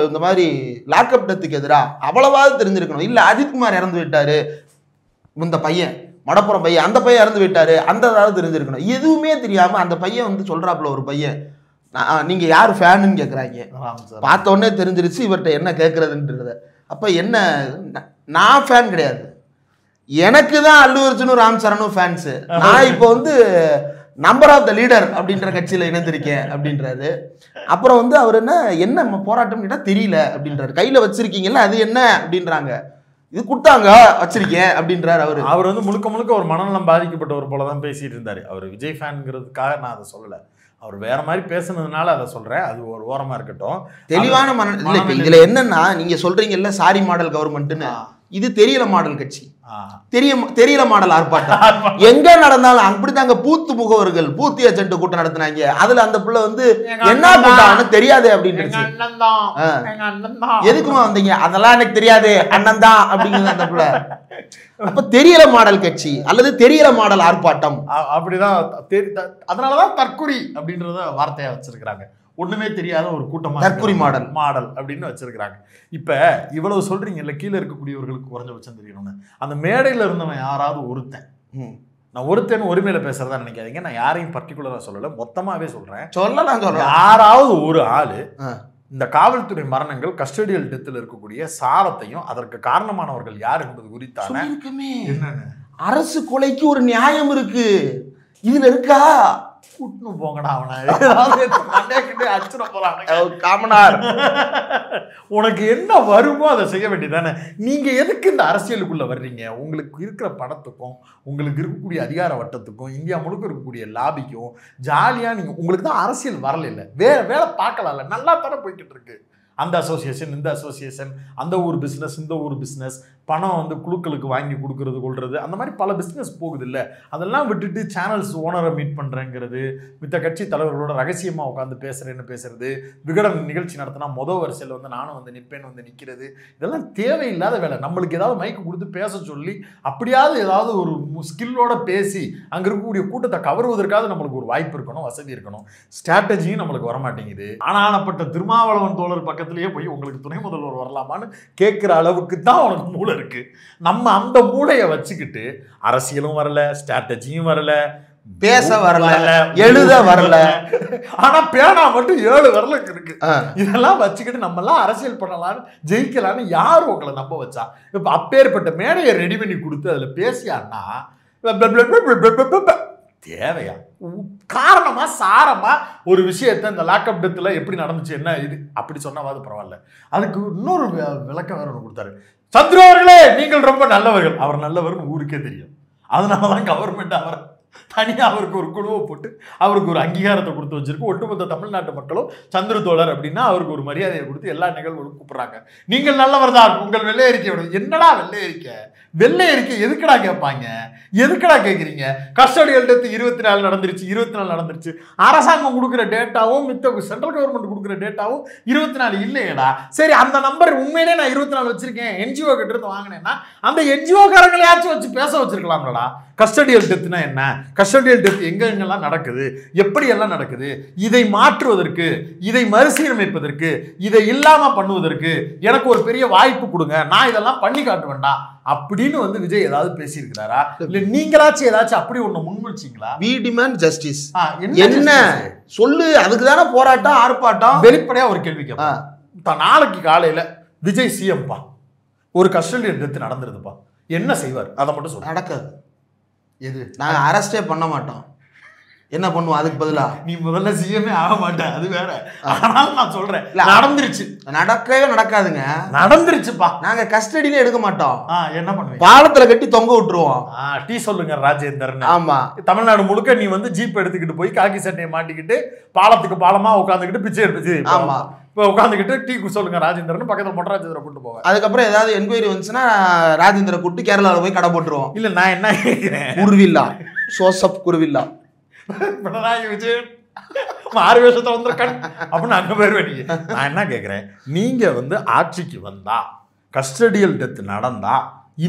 இந்த மாதிரி லாக்அப் டெத்துக்கு எதிராக அவ்வளவாவது தெரிஞ்சிருக்கணும். இல்லை அஜித்குமார் இறந்து விட்டாரு, இந்த பையன் மடப்புறம் பையன், அந்த பையன் இறந்து விட்டாரு, அந்த ஏதாவது தெரிஞ்சிருக்கணும். எதுவுமே தெரியாம அந்த பையன் வந்து சொல்றாப்புல, ஒரு பையன் நீங்க யாரு ஃபேனுன்னு கேட்குறாங்க. பார்த்த உடனே தெரிஞ்சிருச்சு இவர்கிட்ட என்ன கேட்கறதுன்றத. அப்ப என்ன, நான் ஃபேன் கிடையாது, எனக்கு தான் அல்லு அர்ஜுனும் ராம் சரணும் ஃபேன்ஸு. நான் இப்போ வந்து நம்பர் ஆஃப் த லீடர் அப்படின்ற கட்சியில் இணைந்திருக்கேன் அப்படின்றாரு. அப்புறம் வந்து அவர் என்ன போராட்டம் கேட்டால் தெரியல அப்படின்றாரு. கையில் வச்சிருக்கீங்கல்ல அது என்ன அப்படின்றாங்க. இது கொடுத்தாங்க வச்சிருக்கேன் அப்படின்றாரு. அவர் வந்து முழுக்க ஒரு மனநலம் பாதிக்கப்பட்டவர் போல தான் பேசிட்டு இருந்தாரு. அவர் விஜய் ஃபேனுங்கிறதுக்காக நான் அதை சொல்லலை, அவர் வேற மாதிரி பேசுனதுனால அதை சொல்றேன். அது ஒரு ஓரமா இருக்கட்டும். தெளிவான இல்லை. இப்போ இதுல என்னன்னா, நீங்க சொல்றீங்கல்ல சாரி மாடல் கவர்மெண்ட்னு, இது தெரியல மாடல் கட்சி, தெரியல மாடல் ஆர்ப்பாட்டம். எங்க நடந்தாலும் அப்படித்தாங்க பூத்து முகவர்கள் பூத்தி ஏஜென்ட் கூட்டம் நடத்தினாங்க. அதுல அந்த பிள்ளை வந்து என்ன கூட்டம் தெரியாது அப்படின்னு, எதுக்குமா வந்தீங்க, அதெல்லாம் எனக்கு தெரியாது, அண்ணன் தான் அப்படிங்கிறது அந்த பிள்ளை. அப்ப தெரியல மாடல் கட்சி அல்லது தெரியல மாடல் ஆர்ப்பாட்டம் அப்படிதான். அதனாலதான் தற்குறி அப்படின்றத வார்த்தையா வச்சிருக்கிறாங்க. ஒண்ணுமே தெரியாத ஒரு கூட்டமா தற்குறி மாடல் அப்படின்னு வச்சிருக்கிறாங்க. இப்ப இவ்வளவு சொல்றீங்கல்ல, கீழே இருக்கக்கூடியவர்களுக்கு குறைஞ்சபட்சம் தெரியணும்னு. அந்த மேடையில இருந்தவன் யாராவது ஒருத்தன், நான் ஒருத்தன் உரிமையில பேசுறதா நினைக்காதீங்க, நான் யாரையும் பர்டிகுலரா சொல்லல, மொத்தமாவே சொல்றேன். யாராவது ஒரு ஆளு இந்த காவல்துறை மரணங்கள் கஸ்டடியல் டெத்தில் இருக்கக்கூடிய சாரத்தையும் அதற்கு காரணமானவர்கள் யார் என்பது குறித்தான என்னன்னு அரசு கொலைக்கு ஒரு நியாயம் இருக்கு, இதுல இருக்கா? கூட்டுன்னு போங்கடா அவனை, அச்சுட போறாங்க. உனக்கு என்ன வருமோ அதை செய்ய வேண்டியதானே. நீங்க எதுக்கு இந்த அரசியலுக்குள்ள வர்றீங்க? உங்களுக்கு இருக்கிற பணத்துக்கும் உங்களுக்கு இருக்கக்கூடிய அதிகார வட்டத்துக்கும் இந்தியா முழுக்க இருக்கக்கூடிய லாபிக்கும் ஜாலியா நீங்க, உங்களுக்கு தான் அரசியல் வரல, இல்லை வேலை பார்க்கலாம்ல, நல்லா தானே போய்கிட்டு இருக்கு. அந்த அசோசியேஷன், இந்த அசோசியேஷன், அந்த ஒரு பிஸ்னஸ், இந்த ஒரு பிஸ்னஸ், பணம் வந்து குழுக்களுக்கு வாங்கி கொடுக்கறது கொள்வது, அந்த மாதிரி பல பிஸ்னஸ் போகுது இல்லை. அதெல்லாம் விட்டுட்டு சேனல்ஸ் ஓனரை மீட் பண்ணுறேங்கிறது, மித்த கட்சி தலைவர்களோட ரகசியமாக உட்காந்து பேசுறது, விகடன் நிகழ்ச்சி நடத்தினா வரிசையில் வந்து நானும் வந்து நிற்பேன்னு வந்து நிற்கிறது, இதெல்லாம் தேவையில்லாத வேலை. நம்மளுக்கு ஏதாவது மைக்கு கொடுத்து பேச சொல்லி அப்படியாவது ஏதாவது ஒரு ஸ்கில்லோட பேசி அங்கே இருக்கக்கூடிய கூட்டத்தை கவருவதற்காக நம்மளுக்கு ஒரு வாய்ப்பு இருக்கணும், வசதி இருக்கணும். ஸ்ட்ராட்டஜியும் நம்மளுக்கு வரமாட்டேங்குது. ஆனானப்பட்ட திருமாவளவன் தோழர் பக்கத்தில் பக்கத்திலேயே போய் உங்களுக்கு துணை முதல்வர் வரலாமான்னு கேட்குற அளவுக்கு தான் உனக்கு மூளை இருக்கு. நம்ம அந்த மூளையை வச்சுக்கிட்டு அரசியலும் வரல, ஸ்ட்ராட்டஜியும் வரல, பேச வரல, எழுத வரல, ஆனா பேனா மட்டும் 7 வரலுக்கு இருக்கு. இதெல்லாம் வச்சுக்கிட்டு நம்ம எல்லாம் அரசியல் பண்ணலான்னு ஜெயிக்கலான்னு யாரும் உங்களை நம்ப வச்சா? இப்ப அப்பேற்பட்ட மேடையை ரெடி பண்ணி கொடுத்து அதுல பேசியான்னா தேவையா? காரணமா சாரமா ஒரு விஷயத்த இந்த லாக்அப் டெத்ல எப்படி நடந்துச்சு, என்ன இது அப்படி சொன்னாவது பரவாயில்ல. அதுக்கு இன்னொரு விளக்கம் வேற ஒன்று கொடுத்தாரு. சந்திர அவர்களே, நீங்கள் ரொம்ப நல்லவர்கள். அவர் நல்லவர்னு ஊருக்கே தெரியும். அதனாலதான் கவர்மெண்ட் அவரை தனியாக அவருக்கு ஒரு குழுவை போட்டு அவருக்கு ஒரு அங்கீகாரத்தை கொடுத்து வச்சிருக்கு. ஒட்டுமொத்த தமிழ்நாட்டு மக்களும் சந்திர தோழர் அப்படின்னா அவருக்கு ஒரு மரியாதையை கொடுத்து எல்லா நிகழ்வுகளும் கூப்பிடுறாங்க. நீங்கள் நல்லவர் தான், உங்கள் வெள்ளை அறிக்கை. என்னடா வெள்ளை அறிக்கை? வெள்ளை அறிக்கை எதுக்கடா கேட்பாங்க? எதுக்கடா கேட்குறீங்க? கஸ்டடியல் டெத் 24 நடந்துருச்சு, 24 நடந்துருச்சு. அரசாங்கம் கொடுக்குற டேட்டாவும் மித்த சென்ட்ரல் கவர்மெண்ட் கொடுக்குற டேட்டாவும் 24 இல்லையடா. சரி, அந்த நம்பர் உண்மையிலே நான் 24 வச்சிருக்கேன், என்ஜிஓ கிட்ட இருந்து வாங்கினேன்னா அந்த என்ஜிஓ காரங்களையாச்சும் வச்சு பேச வச்சிருக்கலாம்லடா. கஸ்டடியல் டெத்னா என்ன, கஸ்டடியல் டெத் எங்கெங்கெல்லாம் நடக்குது, எப்படி எல்லாம் நடக்குது, இதை மாற்றுவதற்கு, இதை மறுசீரமைப்பதற்கு, இதை இல்லாம பண்ணுவதற்கு எனக்கு ஒரு பெரிய வாய்ப்பு கொடுங்க, நான் இதெல்லாம் பண்ணி காட்ட வேண்டாம் அப்படின்னு வந்து விஜய் ஏதாவது பேசியிருக்கிறாரா? இல்ல நீங்களாச்சும் ஏதாச்சும் அப்படி ஒண்ணு முன்வச்சீங்களா? We demand justice. என்ன சொல்லு? அதுக்கு தானே போராட்டம், ஆர்ப்பாட்டம். வெளிப்படையா ஒரு கேள்வி கேட்பா. நாளைக்கு காலையில விஜய் சிஎம் பா, ஒரு கஸ்டடியல் டெத் நடந்துருதுப்பா, என்ன செய்வார்? அதை மட்டும் சொல்ல. நடக்காது. எது? நாங்க அரெஸ்டே பண்ண மாட்டோம். என்ன பண்ணுவோம் அதுக்கு பதிலா? நீ முதல்ல சிஎம்ஏ ஆக மாட்டேன், அது வேற. ஆனாலும் நான் சொல்றேன், நடந்துருச்சு. நடக்கவே நடக்காதுங்க. நடந்துருச்சுப்பா. நாங்க கஸ்டடியில எடுக்க மாட்டோம். என்ன பண்ணுவீங்க? பாலத்துல கட்டி தொங்க விட்டுருவோம். டீ சொல்லுங்க ராஜேந்தர்னு. ஆமா, தமிழ்நாடு முழுக்க நீ வந்து ஜீப் எடுத்துக்கிட்டு போய் காக்கி சட்டையை மாட்டிக்கிட்டு பாலத்துக்கு பாலமா உட்காந்துக்கிட்டு பிச்சை எடுத்துச்சு. ஆமா, இப்போ உட்காந்துக்கிட்டு டீ சொல்லுங்க ராஜேந்திரன் பக்கத்துல மொட்டராஜேந்திர கூட்டு போவேன். அதுக்கப்புறம் ஏதாவது என்கொயரி வந்துச்சுன்னா ராஜேந்திர கூட்டு கேரளாவில் போய் கடை போட்டுருவோம். இல்ல நான் என்ன கேட்கிறேன், குருவில்லா, சோசப் குருவில்லா, பினராயி விஜயன் மாறு வேஷத்தை வந்திருக்கேன் அப்படின்னு அங்க போயிருவேன். நான் என்ன கேட்கிறேன், நீங்க வந்து ஆட்சிக்கு வந்தா கஸ்டடியல் டெத் நடந்தா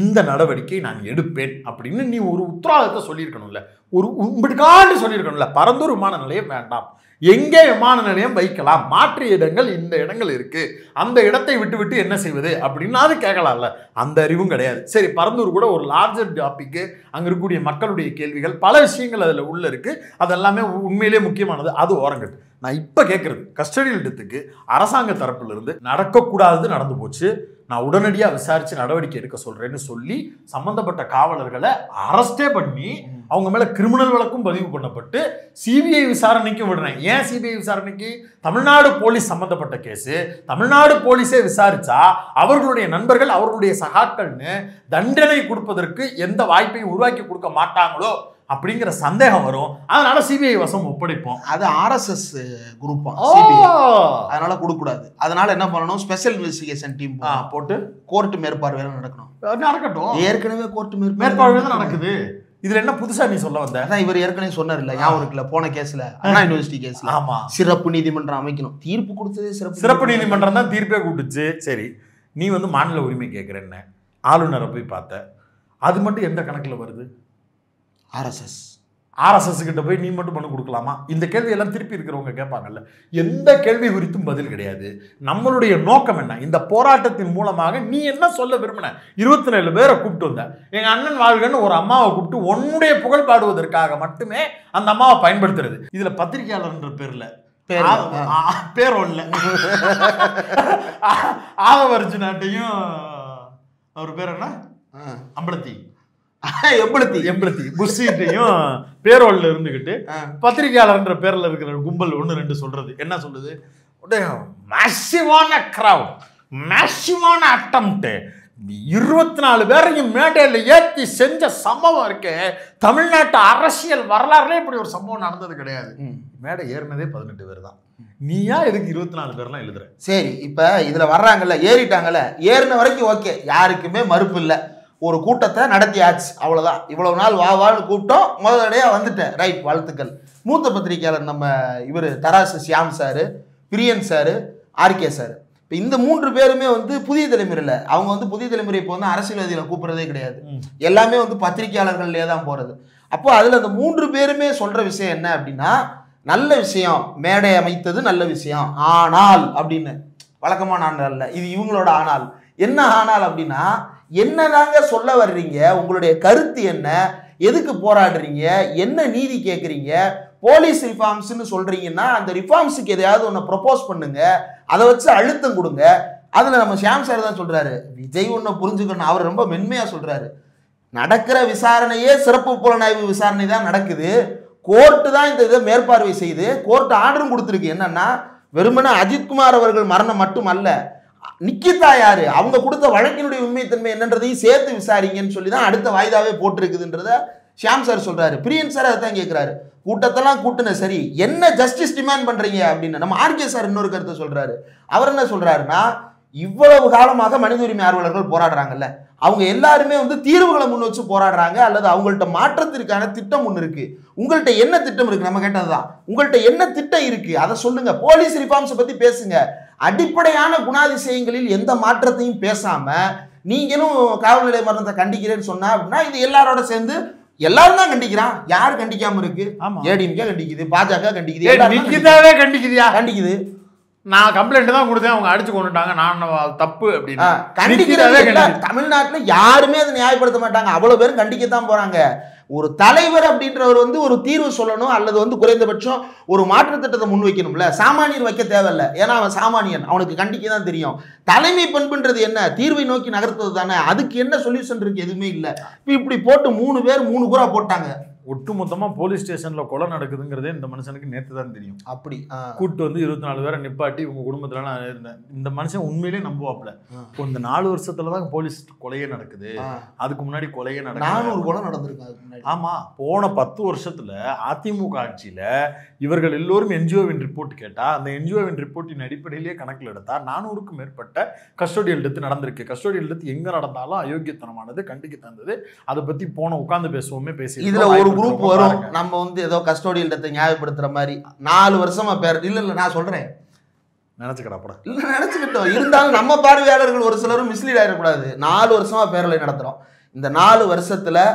இந்த நடவடிக்கை நான் எடுப்பேன் அப்படின்னு நீ ஒரு உத்தரவாதத்தை சொல்லியிருக்கணும்ல, ஒரு உம்பிடுக்காண்டு சொல்லியிருக்கணும்ல. பரந்தூர் விமான நிலையம் வேண்டாம், எங்கே விமான நிலையம் வைக்கலாம், மாற்று இடங்கள் இந்த இடங்கள் இருக்கு, அந்த இடத்தை விட்டு விட்டு என்ன செய்வது அப்படின்னு அது கேட்கலாம்ல. அந்த அறிவும் கிடையாது. சரி, பரந்தூர் கூட ஒரு லார்ஜர் டாபிக்கு, அங்க இருக்கக்கூடிய மக்களுடைய கேள்விகள் பல விஷயங்கள் அதுல உள்ள இருக்கு, அதெல்லாமே உண்மையிலே முக்கியமானது, அது ஓரங்கட்டு. நான் இப்ப கேட்கறது, கஸ்டடியல் டெத்துக்கு அரசாங்க தரப்புல இருந்து நடக்கக்கூடாது நடந்து போச்சு, நான் உடனடியாக விசாரிச்சு நடவடிக்கை எடுக்க சொல்றேன்னு சொல்லி சம்பந்தப்பட்ட காவலர்களை அரெஸ்டே பண்ணி அவங்க மேல கிரிமினல் வழக்கும் பதிவு பண்ணப்பட்டு சிபிஐ விசாரணைக்கும் விடுறேன். ஏன் சிபிஐ விசாரணைக்கு? தமிழ்நாடு போலீஸ் சம்பந்தப்பட்ட கேஸ், தமிழ்நாடு போலீஸே விசாரிச்சா அவர்களுடைய நண்பர்கள் அவர்களுடைய சகாக்கள்னு தண்டனை கொடுப்பதற்கு எந்த வாய்ப்பையும் உருவாக்கி கொடுக்க மாட்டாங்களோ அப்படிங்கிற சந்தேகம் வரும். அதனால சிபிஐ வசம் ஒப்படைப்போம். அது ஆர்எஸ்எஸ் குரூப்பா, அதனால கொடுக்க கூடாது. அதனால என்ன பண்ணணும், ஸ்பெஷல் இன்வெஸ்டிகேஷன் டீம் போட்டு கோர்ட் மேற்பார்வையில நடக்கணும். ஏற்கனவே கோர்ட் மேற்பார்வையில நடக்குது. இதுல என்ன புதுசா நீ சொல்ல வந்த? அதான் இவர் ஏற்கனவே சொன்னார் இல்ல, ஞாபகம் இருக்குல்ல, போன கேஸ்ல, அண்ணா யூனிவர்சிட்டி கேஸ்ல, ஆமா, சிறப்பு நீதிமன்றம் அமைக்கணும். தீர்ப்பு கொடுத்ததே சிறப்பு நீதிமன்றம் தான் தீர்ப்பே கொடுத்துச்சு. சரி, நீ வந்து மாநில உரிமை கேட்கிறேன்னு ஆளுநரை போய் பார்த்த, அது மட்டும் எந்த கணக்குல வருது? ஆர்எஸ்எஸ் கிட்ட போய் நீ மட்டும் பண்ணி கொடுக்கலாமா? இந்த கேள்வி எல்லாம் திருப்பி இருக்கிறவங்க கேட்பாங்கல்ல. எந்த கேள்வி குறித்தும் பதில் கிடையாது. நம்மளுடைய நோக்கம் என்ன? இந்த போராட்டத்தின் மூலமாக நீ என்ன சொல்ல விரும்பின? 27 பேரை கூப்பிட்டு வந்த, எங்க அண்ணன் வாழ்கன்னு ஒரு அம்மாவை கூப்பிட்டு உன்னுடைய புகழ் பாடுவதற்காக மட்டுமே அந்த அம்மாவை பயன்படுத்துறது. இதுல பத்திரிகையாளர்ன்ற பேர்ல பேரும் இல்ல, ஆதவர்ஜுனாட்டையும் அவர் பேர் என்ன, அம்பலத்தி புஷிட்டையும் பேரோல்ல இருந்துகிட்டு பத்திரிகையாளர்ன்ற பேர்ல இருக்கிற கும்பல் 1-2 சொல்றது என்ன சொல்லுது? மேசிவான கிரவுட், மேசிவான அட்டம்ப்ட், 24 பேரையும் மேடையில ஏற்றி செஞ்ச சம்பவம் இருக்கு. தமிழ்நாட்டு அரசியல் வரலாறுல இப்படி ஒரு சம்பவம் நடந்தது கிடையாது. மேடை ஏறினதே 18 பேர் தான். நீயா எதுக்கு 24 பேர்லாம் எழுதுற? சரி, இப்ப இதுல வர்றாங்கல்ல, ஏறிட்டாங்கல்ல, ஏறின வரைக்கும் ஓகே, யாருக்குமே மறுப்பு இல்லை. ஒரு கூட்டத்தை நடத்தியாச்சு, அவ்வளவுதான். இவ்வளவு நாள் வாழ்னு கூட்டம் முதலடையா வந்துட்டேன், ரைட், வாழ்த்துக்கள். மூத்த பத்திரிகையாளர் நம்ம இவர் தராசு சியாம் சாரு, பிரியன் சாரு, ஆர்கே சார், இப்போ இந்த 3 பேருமே வந்து புதிய தலைமுறையில், அவங்க வந்து புதிய தலைமுறை இப்போ வந்து அரசியல்வாதிகளை கூப்பிட்றதே கிடையாது, எல்லாமே வந்து பத்திரிகையாளர்கள்லேயே தான் போகிறது. அப்போ அதில் அந்த 3 பேருமே சொல்கிற விஷயம் என்ன அப்படின்னா, நல்ல விஷயம், மேடை அமைத்தது நல்ல விஷயம், ஆனால் அப்படின்னு வழக்கமான ஆண்டாள் இல்ல, இது இவங்களோட ஆனாள். என்ன ஆனாள் அப்படின்னா, என்னதாங்க சொல்ல வர்றீங்க, உங்களுடைய கருத்து என்ன, எதுக்கு போராடுறீங்க, என்ன நீதி கேட்குறீங்க, போலீஸ் ரிஃபார்ம்ஸ்ன்னு சொல்றீங்கன்னா அந்த ரிஃபார்ம்ஸுக்கு எதையாவது ஒன்று ப்ரொபோஸ் பண்ணுங்க, அதை வச்சு அழுத்தம் கொடுங்க. அதுல நம்ம ஷியாம் சார் தான் சொல்றாரு, விஜய் ஒன்றை புரிஞ்சுக்கணும், அவர் ரொம்ப மென்மையா சொல்றாரு, நடக்கிற விசாரணையே சிறப்பு புலனாய்வு விசாரணை தான் நடக்குது, கோர்ட்டு தான் இந்த இதை மேற்பார்வை செய்து கோர்ட் ஆர்டரும் கொடுத்துருக்கு. என்னன்னா வெறுமனே அஜித்குமார் அவர்கள் மரணம் மட்டும் அல்ல, நிக்கிதா யாரு, அவங்க கொடுத்த வழக்கினுடைய உண்மைத்தன்மை என்னன்றதையும் சேர்த்து விசாரிங்கன்னு சொல்லி தான் அடுத்த வாய்தாவே போட்டிருக்குதுன்றத ஷியாம் சார் சொல்றாரு. பிரியன் சார் அதை தான் கேட்கிறாரு, கூட்டத்தெல்லாம் கூட்டுன சரி, என்ன ஜஸ்டிஸ் டிமாண்ட் பண்றீங்க அப்படின்னு. நம்ம ஆர்கே சார் இன்னொரு கருத்தை சொல்றாரு. அவர் என்ன சொல்றாருன்னா, இவ்வளவு காலமாக மனித உரிமை ஆர்வலர்கள் போராடுறாங்கல்ல, அவங்க எல்லாருமே தீர்வுகளை முன் வச்சு போராடுறாங்க, அல்லது அவங்கள்ட்ட மாற்றத்திற்கான திட்டம் ஒன்று இருக்கு. உங்கள்கிட்ட என்ன திட்டம் இருக்கு, நம்ம கேட்டதுதான், உங்கள்கிட்ட என்ன திட்டம் இருக்கு அதை சொல்லுங்க. போலீஸ் ரிஃபார்ம்ஸ் பத்தி பேசுங்க. அடிப்படையான குணாதிசயங்களில் எந்த மாற்றத்தையும் பேசாம நீங்களும் காவல் நிலைய மரணத்தை கண்டிக்கிறேன்னு சொன்னா அப்படின்னா, இது எல்லாரோட சேர்ந்து எல்லாரும் தான் கண்டிக்கிறான். யார் கண்டிக்காம இருக்கு? ஏடிஎம்கே கண்டிக்குது, பாஜக கண்டிக்குது, கண்டிக்குது. நான் கம்ப்ளைண்ட் தான் கொடுத்தேன், அவங்க அடிச்சு கொண்டுட்டாங்க, நான் தப்பு அப்படின்னு கண்டிக்கிறதே. தமிழ்நாட்டுல யாருமே அதை நியாயப்படுத்த மாட்டாங்க, அவ்வளவு பேரும் கண்டிக்கத்தான் போறாங்க. ஒரு தலைவர் அப்படின்றவர் ஒரு தீர்வு சொல்லணும், அல்லது குறைந்தபட்சம் ஒரு மாற்று திட்டத்தை முன்வைக்கணும்ல. சாமானியர் வைக்க தேவையில்ல, ஏன்னா அவன் சாமானியன், அவனுக்கு கண்டிக்க தான் தெரியும். தலைமை பண்புன்றது என்ன, தீர்வை நோக்கி நகர்த்தது தானே. அதுக்கு என்ன சொல்யூஷன் இருக்கு? எதுவுமே இல்லை. இப்படி போட்டு 3 பேர் 3 கூறா போட்டாங்க. ஒட்டுமொத்தமா போலீஸ் ஸ்டேஷன்ல கொலை நடக்குதுங்கிறதே இந்த மனுஷனுக்கு நேற்று தான் தெரியும். அப்படி கூட்டு 24 பேரை நிப்பாட்டி உங்க குடும்பத்துல நான் இருந்தேன், இந்த மனுஷன் உண்மையிலேயே நம்புவாப்ல. இந்த 4 வருஷத்துலதான் போலீஸ் கொலையே நடக்குது, அதுக்கு முன்னாடி கொலையே நடக்குது. 400 கொலை நடந்திருக்கு. ஆமா, போன 10 வருஷத்துல அதிமுக ஆட்சியில இவர்கள் எல்லோரும் என்ஜிஓவின் ரிப்போர்ட் கேட்டா, அந்த என்ஜிஓவின் ரிப்போர்ட்டின் அடிப்படையிலேயே கணக்கில் எடுத்தா 400க்கும் மேற்பட்ட கஸ்டோடியல் டெத் நடந்திருக்கு. கஸ்டோடியல் டெத் எங்க நடந்தாலும் அயோக்கியத்தனமானது, கண்டிக்க தந்தது. அதை பத்தி போன உட்கார்ந்து பேசுவோமே பேசி இதுல ஒரு குரூப் வரும், நம்ம ஏதோ கஸ்டோடியல் டெத்தை நியாயப்படுத்துற மாதிரி 4 வருஷமா பேர் இல்ல நான் சொல்றேன், நினைச்சுக்கடா இல்ல நினைச்சுக்கிட்டோம். இருந்தாலும் நம்ம பார்வையாளர்கள் ஒரு சிலரும் மிஸ்லீட் ஆயிடக்கூடாது. 4 வருஷமா பேரலை நடத்துறோம். இந்த 4 வருஷத்துல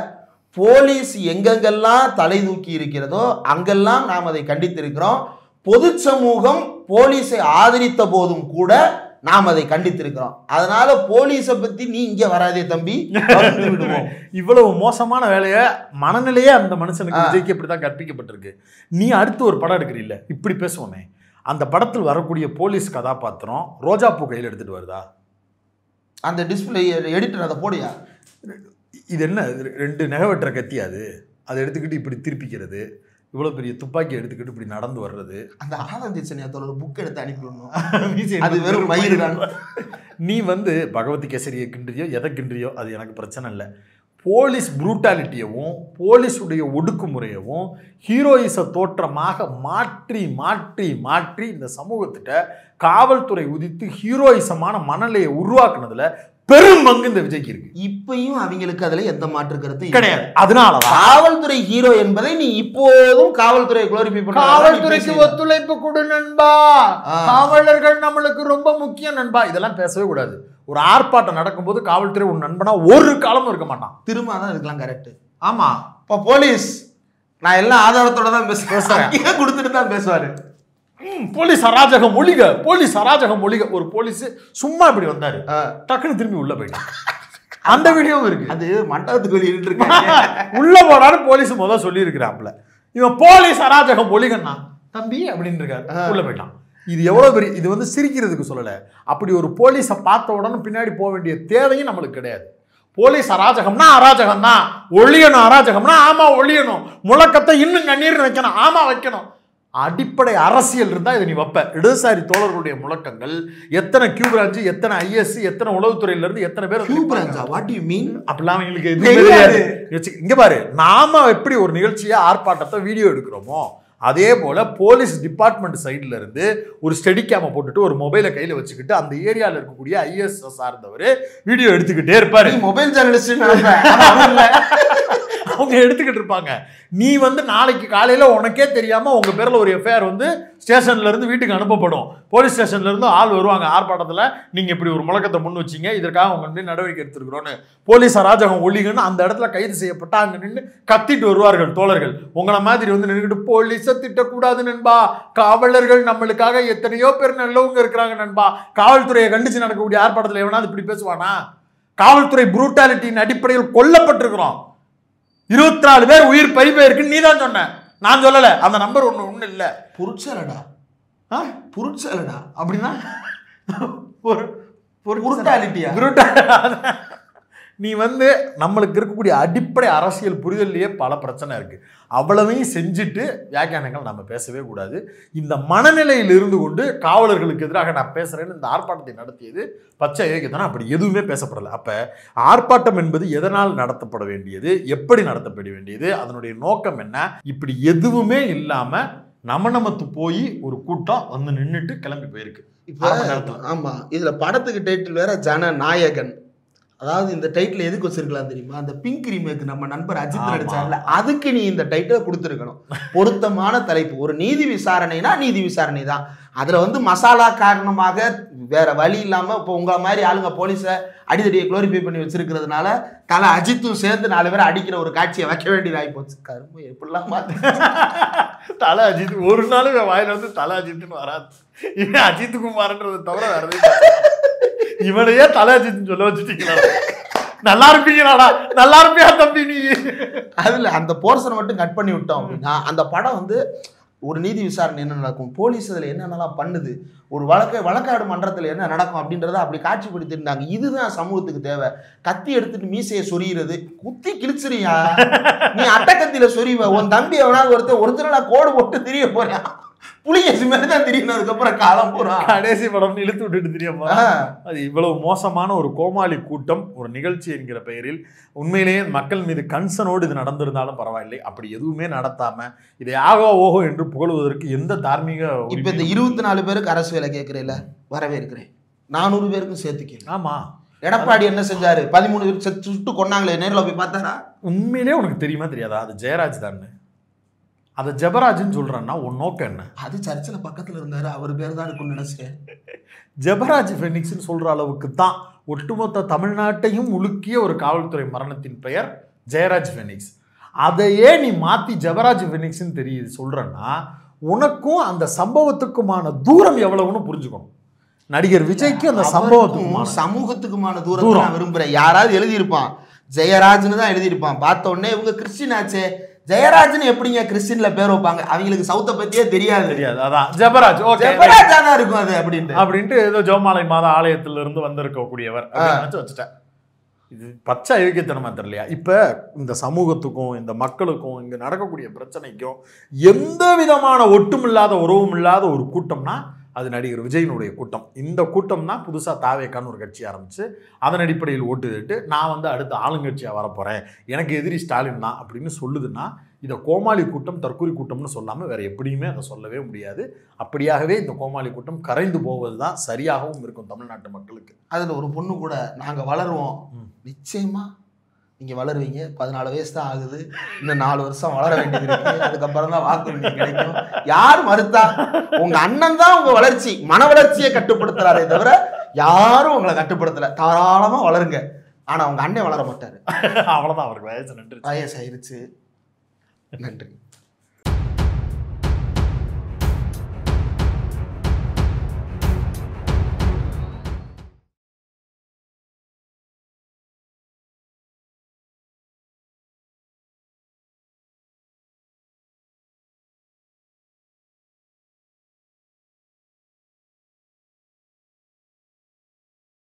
போலீஸ் எங்கெங்கெல்லாம் தலை தூக்கி இருக்கிறதோ அங்கெல்லாம் நாம் அதை கண்டித்திருக்கிறோம். பொது சமூகம் போலீஸை ஆதரித்த போதும் கூட நாம் அதை கண்டித்திருக்கிறோம். அதனால போலீஸை பத்தி நீ இங்க வராதே தம்பி, விடுவோம். இவ்வளவு மோசமான வேலைய மனநிலையே அந்த மனுஷனுக்கு விஜய்க்கு இப்படிதான் கற்பிக்கப்பட்டிருக்கு. நீ அடுத்து ஒரு படம் எடுக்கிறீல்ல, இப்படி பேசுவோமே, அந்த படத்தில் வரக்கூடிய போலீஸ் கதாபாத்திரம் ரோஜா பூ கையில் எடுத்துட்டு வருதா? அந்த டிஸ்பிளே எடிட்டர் அதை போடியா, இது என்ன 2 நகை வெட்டுற கத்தி, அதை எடுத்துக்கிட்டு இப்படி திருப்பிக்கிறது, இவ்வளவு பெரிய துப்பாக்கி எடுத்துக்கிட்டு இப்படி நடந்து வர்றது. அந்த ஆனந்தி சனியாத்தோட ஒரு புக் எடுத்து அனுப்பிடணும், அது வெறும் மயிறு தான். நீ பகவதி கேசரியை கிண்டியோ எதை கிண்டியோ அது எனக்கு பிரச்சனை இல்லை. போலீஸ் ப்ரூட்டாலிட்டியவும் போலீஸுடைய ஒடுக்குமுறையவும் ஹீரோயிச தோற்றமாக மாற்றி மாற்றி மாற்றி இந்த சமூகத்திட்ட காவல்துறை உதித்து ஹீரோயிசமான மனநிலையை உருவாக்குனதுல பெரும் பங்கு இந்த விஜய்க்கு இருக்கு. இப்பயும் அவங்களுக்கு அதுல எந்த மாற்று கருத்து கிடையாது. அதனால காவல்துறை ஹீரோ என்பதை நீ இப்போதும் காவல்துறை குளோரிஃபை பண்ண, காவல்துறைக்கு ஒத்துழைப்பு கொடு நண்பா, காவலர்கள் நம்மளுக்கு ரொம்ப முக்கியம் நண்பா, இதெல்லாம் பேசவே கூடாது. ஒரு ஆர்ப்பாட்டம் நடக்கும்போது காவல்துறை ஒரு நண்பனா ஒரு காலமும் இருக்க மாட்டான். திரும்ப தான் இருக்கலாம். கரெக்ட். ஆமா, இப்போ போலீஸ் நான் எல்லாம் ஆதாரத்தோட தான் பேசுறேன், கொடுத்துட்டு தான் பேசுவாரு. போலீஸ் அராஜகம் ஒழிக, போலீஸ் அராஜகம் ஒழிக. ஒரு போலீஸ் சும்மா இப்படி வந்தாரு, டக்குன்னு திரும்பி உள்ள போயிட்டான். அந்த வீடியோவும் இருக்கு. அது மண்டபத்துக்கு வெளியே இருக்காங்க, உள்ள போனாரு போலீஸ் முதல் சொல்லி இருக்கிறாப்ல, இவன் போலீஸ் அராஜகம் ஒழிகன்னா தம்பி அப்படின்னு இருக்காரு, உள்ள போயிட்டான். இது எவ்வளவு பெரிய, இது சிரிக்கிறதுக்கு சொல்லல. அப்படி ஒரு போலீஸை பார்த்த உடனே பின்னாடி போக வேண்டிய தேவையும் நம்மளுக்கு கிடையாது. போலீஸ் அராஜகம்னா அராஜகம் தான், ஒழியணும். அராஜகம்னா ஆமா ஒழியணும், முழக்கத்தை இன்னும் கண்ணீர் வைக்கணும், ஆமா வைக்கணும். அடிப்படை அரசியல் இருந்தா இதை நீ வைப்ப. இடதுசாரி தோழர்களுடைய முழக்கங்கள் எத்தனை கியூ பிரான்ச், எத்தனை ஐஎஸ், எத்தனை உளவுத்துறையில இருந்து எத்தனை பேர் கியூ பிரான்ச்சா, வாட் டு யூ மீன்? அப்படிலாம் அவங்களுக்கு இங்க பாரு, நாம எப்படி ஒரு நிகழ்ச்சியை ஆர்ப்பாட்டத்தை வீடியோ எடுக்கிறோமோ அதே போல போலீஸ் டிபார்ட்மெண்ட் சைட்ல இருந்து ஒரு ஸ்டெடி கேம போட்டுட்டு ஒரு மொபைலை கையில வச்சுக்கிட்டு அந்த ஏரியால இருக்கக்கூடிய ஐஎஸ் சார்ந்தவர் வீடியோ எடுத்துக்கிட்டே இருப்பாரு. மொபைல் ஜேர்னலிஸ்ட் அவங்க எடுத்துக்கிட்டு இருப்பாங்க. நீ வந்து நாளைக்கு காலையில உனக்கே தெரியாம உங்க பேர்ல ஒரு எஃப்ஐஆர் வந்து ஸ்டேஷன்ல இருந்து வீட்டுக்கு அனுப்பப்படும். போலீஸ் ஸ்டேஷன்ல இருந்து ஆள் வருவாங்க ஆர்ப்பாட்டத்துல, நீங்க இப்படி ஒரு முழக்கத்தை முன் வச்சீங்க, இதற்காக உங்க வந்து நடவடிக்கை எடுத்துருக்கிறோன்னு போலீஸ் அராஜகம் ஒழிகன்னு அந்த இடத்துல கைது செய்யப்பட்டா அங்க நின்று கத்திட்டு வருவார்கள் தோழர்கள். உங்களை மாதிரி வந்து நின்றுட்டு போலீஸை திட்டக்கூடாது நண்பா, காவலர்கள் நம்மளுக்காக எத்தனையோ பேர் நல்லவங்க இருக்கிறாங்க நண்பா, காவல்துறையை கண்டிச்சு நடக்கக்கூடிய ஆர்ப்பாட்டத்தில் எவனாவது இப்படி பேசுவானா? காவல்துறை புரூட்டாலிட்டியின் அடிப்படையில் கொல்லப்பட்டிருக்கிறோம். 24 பேர் உயிர் பறிபோயிருக்குன்னு நீ தான் சொன்ன, நான் சொல்லல. அந்த நம்பர் ஒண்ணு இல்ல. புருட்சலடா புருட்சலடா அப்படின்னா நீ வந்து நம்மளுக்கு இருக்கக்கூடிய அடிப்படை அரசியல் புரிதல்லையே பல பிரச்சனை இருக்கு. அவ்வளவையும் செஞ்சுட்டு வியாக்கியானங்கள் நம்ம பேசவே கூடாது. இந்த மனநிலையில் இருந்து கொண்டு காவலர்களுக்கு எதிராக நான் பேசுறேன்னு இந்த ஆர்ப்பாட்டத்தை நடத்தியது பச்சை ஏகத்தான அப்படி எதுவுமே பேசப்படலை. அப்ப ஆர்ப்பாட்டம் என்பது எதனால் நடத்தப்பட வேண்டியது, எப்படி நடத்தப்பட வேண்டியது, அதனுடைய நோக்கம் என்ன, இப்படி எதுவுமே இல்லாம நமத்து போய் ஒரு கூட்டம் வந்து நின்றுட்டு கிளம்பி போயிருக்கு. ஆமா, இதுல படத்துக்கு டைட்டில் வேற ஜனநாயகன். அதாவது இந்த டைட்டில் எதுக்கு வச்சிருக்கலாம் தெரியுமா? அந்த பிங்க் ரீமேக் நம்ம நண்பர் அஜித் நடிச்சார்ல, அதுக்கு நீ இந்த டைட்டிலை கொடுத்துருக்கணும். பொருத்தமான தலைப்பு. ஒரு நீதி விசாரணைனா நீதி விசாரணை தான். அதுல வந்து மசாலா காரணமாக வேற வழி இல்லாம இப்போ உங்களை மாதிரி ஆளுங்க போலீஸை அடிதடியை குளோரிஃபை பண்ணி வச்சிருக்கிறதுனால தலை அஜித்தும் சேர்ந்து 4 பேரை அடிக்கிற ஒரு காட்சியை வைக்க வேண்டியதாகி போச்சு. கரும்பு எப்படிலாம் மாத்தி தலை அஜித் ஒரு நாள் வாயில வந்து தலை அஜித்னு வராது. இவன் அஜித் குமார்ன்றது தவிர வேற இவனையே தலை அஜித்னு சொல்ல வச்சுட்டீங்களா? நல்லா இருப்பீங்களாடா, நல்லா இருப்பியா தம்பி நீ? அதுல அந்த போர்ஷனை மட்டும் கட் பண்ணி விட்டோம் அப்படின்னா அந்த படம் வந்து ஒரு நீதி விசாரணை என்ன நடக்கும், போலீஸ் அதில் என்னென்னலாம் பண்ணுது, ஒரு வழக்காடு மன்றத்தில் என்ன நடக்கும் அப்படின்றத அப்படி காட்சிப்படுத்திருந்தாங்க. இதுதான் சமூகத்துக்கு தேவை. கத்தி எடுத்துட்டு மீசையை சொரியிறது, குத்தி கிழிச்சிரியா நீ அட்டக்கத்தில சொரிவ, உன் தம்பி எவனாவது ஒருத்தர் ஒரிஜினலா கோடு போட்டு திரிய போறியா, புளியசி மாதிரி தான் தெரியணும். அதுக்கப்புறம் காலம் போறான் கடைசி படம் இழுத்து விட்டுட்டு தெரியுமா? அது இவ்வளவு மோசமான ஒரு கோமாளி கூட்டம் ஒரு நிகழ்ச்சி என்கிற பெயரில் உண்மையிலேயே மக்கள் மீது கன்சர்னோடு இது நடந்திருந்தாலும் பரவாயில்லை. அப்படி எதுவுமே நடத்தாம இதை ஆகோ ஓஹோ என்று புகழுவதற்கு எந்த தார்மீக இப்ப இந்த 24 பேருக்கு அரசு வேலை கேட்கிறேன், வரவேற்கிறேன். 400 பேருக்கும் சேர்த்துக்கேன். ஆமா, எடப்பாடி என்ன செஞ்சாரு? 13 பேர் சுட்டு கொண்டாங்களே, நேரில் போய் பார்த்தாரா? உண்மையிலே உனக்கு தெரியுமா தெரியாதா? அது ஜெயராஜ் தான். அதை ஜெபராஜ்னு சொல்றேன்னா உன் நோக்கம் என்ன? அது சர்ச்சில் பக்கத்துல இருந்தாரு, அவர் பேர் தான் இருக்குன்னு நினைச்சேன். ஜெபராஜ் ஃபெனிக்ஸ்னு சொல்ற அளவுக்கு தான் ஒட்டுமொத்த தமிழ்நாட்டையும் உலுக்கிய ஒரு காவல்துறை மரணத்தின் பெயர் ஜெயராஜ் ஃபெனிக்ஸ். அதையே நீ மாத்தி ஜெபராஜ் ஃபெனிக்ஸ்ன்னு தெரியுது சொல்றேன்னா உனக்கும் அந்த சம்பவத்துக்குமான தூரம் எவ்வளவுன்னு புரிஞ்சுக்கணும். நடிகர் விஜய்க்கு அந்த சம்பவத்துக்கும் சமூகத்துக்குமான தூரம் நான் விரும்புறேன். யாராவது எழுதியிருப்பான் ஜெயராஜ்னு தான் எழுதியிருப்பான். பார்த்த உடனே இவங்க கிறிஸ்டின் ஆச்சே, ஜெயராஜ்னு எப்படிங்க கிறிஸ்டின்ல பேர் வைப்பாங்க? அவங்களுக்கு சவுத்த பத்தியே தெரியாது. அதான் ஜெபராஜ், ஜெபராஜா தான் இருக்கும் அது அப்படின்ட்டு ஏதோ ஜோமாலை மாத ஆலயத்துல இருந்து வந்திருக்கக்கூடியவர் வச்சுட்டேன். இது பச்சை அயோக்கியத்தனமா தெரியலையா? இப்ப இந்த சமூகத்துக்கும் இந்த மக்களுக்கும் இங்க நடக்கக்கூடிய பிரச்சனைக்கும் எந்த விதமான ஒட்டுமில்லாத உறவும் இல்லாத ஒரு கூட்டம்னா அது நடிகர் விஜயினுடைய கூட்டம். இந்த கூட்டம் தான் புதுசாக தாவேக்கான்னு ஒரு கட்சி ஆரம்பித்து அதன் அடிப்படையில் ஓட்டு கேட்டு நான் வந்து அடுத்த ஆளுங்கட்சியாக வரப்போகிறேன், எனக்கு எதிரி ஸ்டாலின் தான் அப்படின்னு சொல்லுதுன்னா இதை கோமாளி கூட்டம் தற்கொலை கூட்டம்னு சொல்லாமல் வேறு எப்படியுமே அதை சொல்லவே முடியாது. அப்படியாகவே இந்த கோமாளி கூட்டம் கரைந்து போவது தான் சரியாகவும் இருக்கும் தமிழ்நாட்டு மக்களுக்கு. அதில் ஒரு பொண்ணு கூட நாங்கள் வளருவோம், நிச்சயமாக நீங்கள் வளருவீங்க, 14 வயசு தான் ஆகுது, இன்னும் 4 வருஷம் வளர வேண்டியது இருக்கு, அதுக்கப்புறம் தான் வாக்குறுதி கிடைக்கும். யார் மறுத்தா? உங்க அண்ணன் தான் உங்க வளர்ச்சி மன வளர்ச்சியை கட்டுப்படுத்துறாரே தவிர யாரும் உங்களை கட்டுப்படுத்தல. தாராளமா வளருங்க, ஆனா உங்க அண்ணன் வளர மாட்டாரு. அவ்வளவுதான், அவருக்கு வயசு ஆயிருச்சு. நன்றி.